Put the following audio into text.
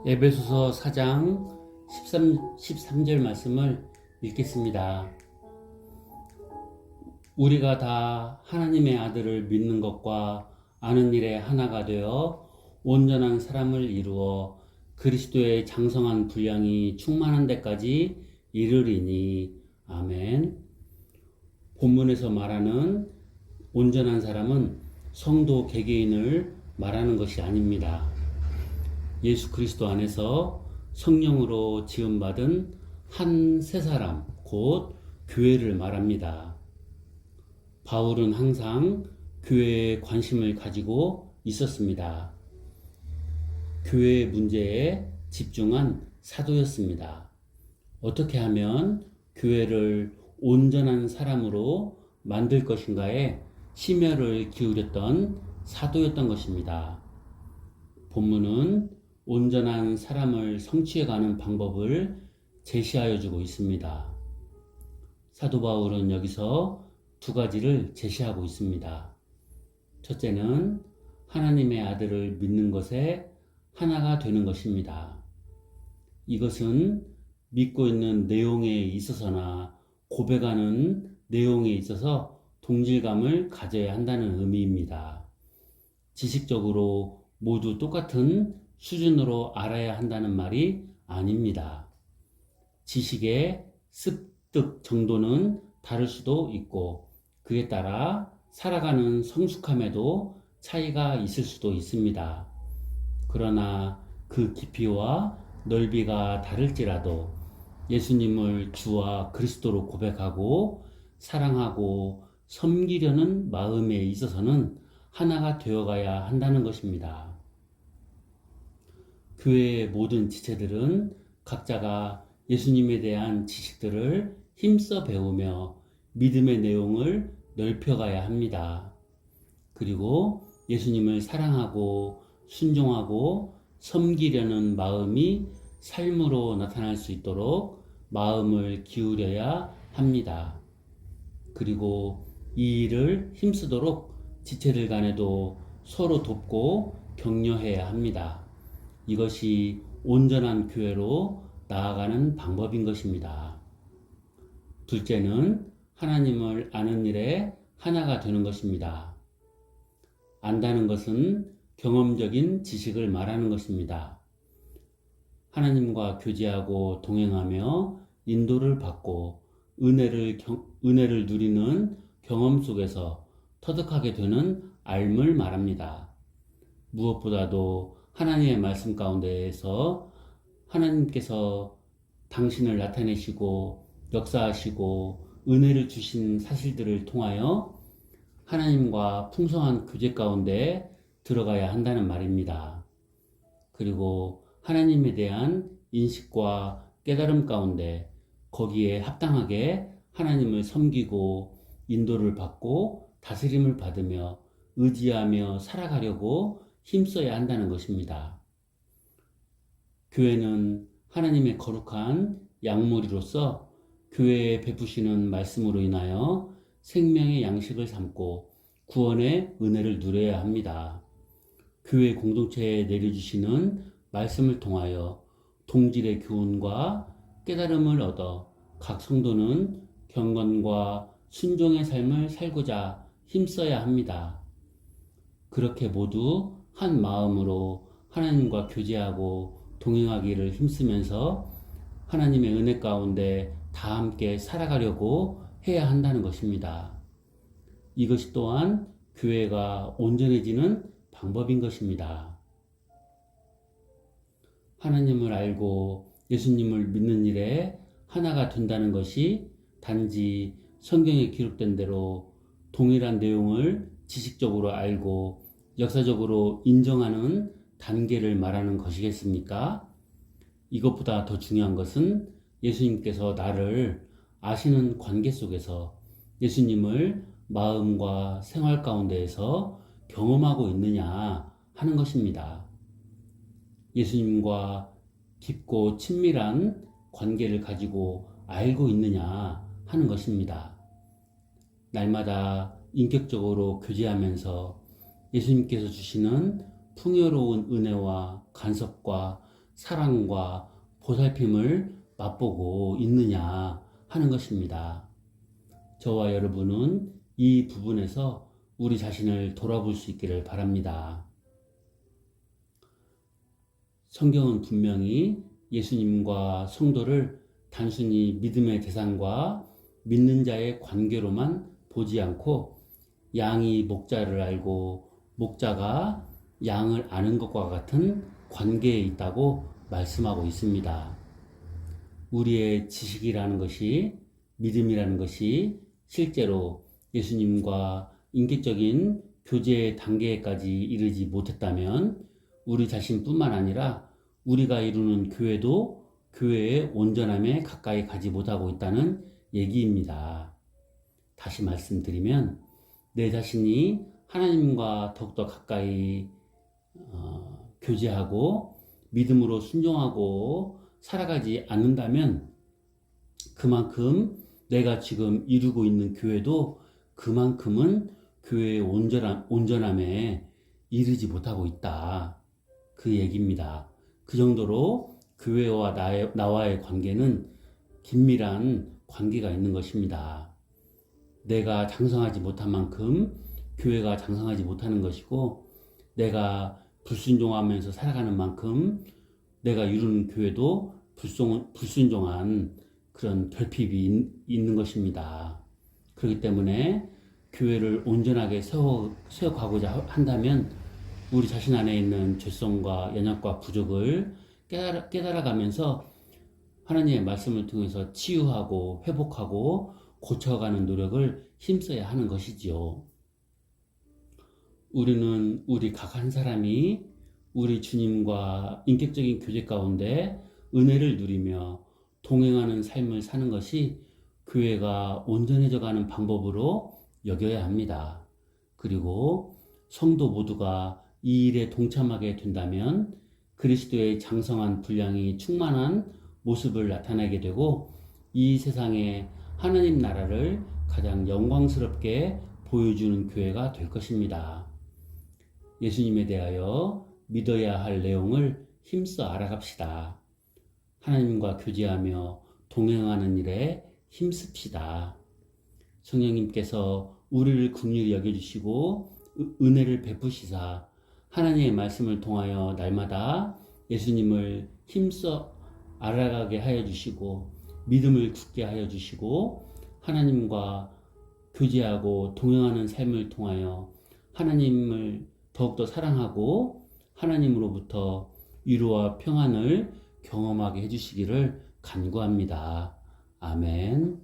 에베소서 4장 13절 말씀을 읽겠습니다. 우리가 다 하나님의 아들을 믿는 것과 아는 일에 하나가 되어 온전한 사람을 이루어 그리스도의 장성한 분량이 충만한 데까지 이르리니. 아멘. 본문에서 말하는 온전한 사람은 성도 개개인을 말하는 것이 아닙니다. 예수 그리스도 안에서 성령으로 지음받은 한 세 사람, 곧 교회를 말합니다. 바울은 항상 교회에 관심을 가지고 있었습니다. 교회의 문제에 집중한 사도였습니다. 어떻게 하면 교회를 온전한 사람으로 만들 것인가에 심혈을 기울였던 사도였던 것입니다. 본문은 온전한 사람을 성취해가는 방법을 제시하여 주고 있습니다. 사도 바울은 여기서 두 가지를 제시하고 있습니다. 첫째는 하나님의 아들을 믿는 것에 하나가 되는 것입니다. 이것은 믿고 있는 내용에 있어서나 고백하는 내용에 있어서 동질감을 가져야 한다는 의미입니다. 지식적으로 모두 똑같은 수준으로 알아야 한다는 말이 아닙니다. 지식의 습득 정도는 다를 수도 있고 그에 따라 살아가는 성숙함에도 차이가 있을 수도 있습니다. 그러나 그 깊이와 넓이가 다를지라도 예수님을 주와 그리스도로 고백하고 사랑하고 섬기려는 마음에 있어서는 하나가 되어가야 한다는 것입니다. 교회의 모든 지체들은 각자가 예수님에 대한 지식들을 힘써 배우며 믿음의 내용을 넓혀가야 합니다. 그리고 예수님을 사랑하고 순종하고 섬기려는 마음이 삶으로 나타날 수 있도록 마음을 기울여야 합니다. 그리고 이 일을 힘쓰도록 지체들 간에도 서로 돕고 격려해야 합니다. 이것이 온전한 교회로 나아가는 방법인 것입니다. 둘째는 하나님을 아는 일에 하나가 되는 것입니다. 안다는 것은 경험적인 지식을 말하는 것입니다. 하나님과 교제하고 동행하며 인도를 받고 은혜를 누리는 경험 속에서 터득하게 되는 알을 말합니다. 무엇보다도 하나님의 말씀 가운데에서 하나님께서 당신을 나타내시고 역사하시고 은혜를 주신 사실들을 통하여 하나님과 풍성한 교제 가운데 들어가야 한다는 말입니다. 그리고 하나님에 대한 인식과 깨달음 가운데 거기에 합당하게 하나님을 섬기고 인도를 받고 다스림을 받으며 의지하며 살아가려고 힘써야 한다는 것입니다. 교회는 하나님의 거룩한 양무리로서 교회에 베푸시는 말씀으로 인하여 생명의 양식을 삼고 구원의 은혜를 누려야 합니다. 교회 공동체에 내려주시는 말씀을 통하여 동질의 교훈과 깨달음을 얻어 각 성도는 경건과 순종의 삶을 살고자 힘써야 합니다. 그렇게 모두 한 마음으로 하나님과 교제하고 동행하기를 힘쓰면서 하나님의 은혜 가운데 다 함께 살아가려고 해야 한다는 것입니다. 이것이 또한 교회가 온전해지는 방법인 것입니다. 하나님을 알고 예수님을 믿는 일에 하나가 된다는 것이 단지 성경에 기록된 대로 동일한 내용을 지식적으로 알고 역사적으로 인정하는 단계를 말하는 것이겠습니까? 이것보다 더 중요한 것은 예수님께서 나를 아시는 관계 속에서 예수님을 마음과 생활 가운데에서 경험하고 있느냐 하는 것입니다. 예수님과 깊고 친밀한 관계를 가지고 알고 있느냐 하는 것입니다. 날마다 인격적으로 교제하면서 예수님께서 주시는 풍요로운 은혜와 간섭과 사랑과 보살핌을 맛보고 있느냐 하는 것입니다. 저와 여러분은 이 부분에서 우리 자신을 돌아볼 수 있기를 바랍니다. 성경은 분명히 예수님과 성도를 단순히 믿음의 대상과 믿는 자의 관계로만 보지 않고 양이 목자를 알고 목자가 양을 아는 것과 같은 관계에 있다고 말씀하고 있습니다. 우리의 지식이라는 것이, 믿음이라는 것이 실제로 예수님과 인격적인 교제 단계까지 이르지 못했다면 우리 자신뿐만 아니라 우리가 이루는 교회도 교회의 온전함에 가까이 가지 못하고 있다는 얘기입니다. 다시 말씀드리면 내 자신이 하나님과 더욱더 가까이 교제하고 믿음으로 순종하고 살아가지 않는다면 그만큼 내가 지금 이루고 있는 교회도 그만큼은 교회의 온전함에 이르지 못하고 있다. 그 얘기입니다. 그 정도로 교회와 나와의 관계는 긴밀한 관계가 있는 것입니다. 내가 장성하지 못한 만큼 교회가 장성하지 못하는 것이고, 내가 불순종하면서 살아가는 만큼 내가 이루는 교회도 불순종한 그런 결핍이 있는 것입니다. 그렇기 때문에 교회를 온전하게 세워가고자 한다면 우리 자신 안에 있는 죄성과 연약과 부족을 깨달아가면서 하나님의 말씀을 통해서 치유하고 회복하고 고쳐가는 노력을 힘써야 하는 것이지요. 우리는 우리 각 한 사람이 우리 주님과 인격적인 교제 가운데 은혜를 누리며 동행하는 삶을 사는 것이 교회가 온전해져가는 방법으로 여겨야 합니다. 그리고 성도 모두가 이 일에 동참하게 된다면 그리스도의 장성한 분량이 충만한 모습을 나타내게 되고 이 세상에 하나님 나라를 가장 영광스럽게 보여주는 교회가 될 것입니다. 예수님에 대하여 믿어야 할 내용을 힘써 알아갑시다. 하나님과 교제하며 동행하는 일에 힘씁시다. 성령님께서 우리를 긍휼히 여겨주시고 은혜를 베푸시사 하나님의 말씀을 통하여 날마다 예수님을 힘써 알아가게 하여 주시고 믿음을 굳게 하여 주시고 하나님과 교제하고 동행하는 삶을 통하여 하나님을 더욱더 사랑하고 하나님으로부터 위로와 평안을 경험하게 해주시기를 간구합니다. 아멘.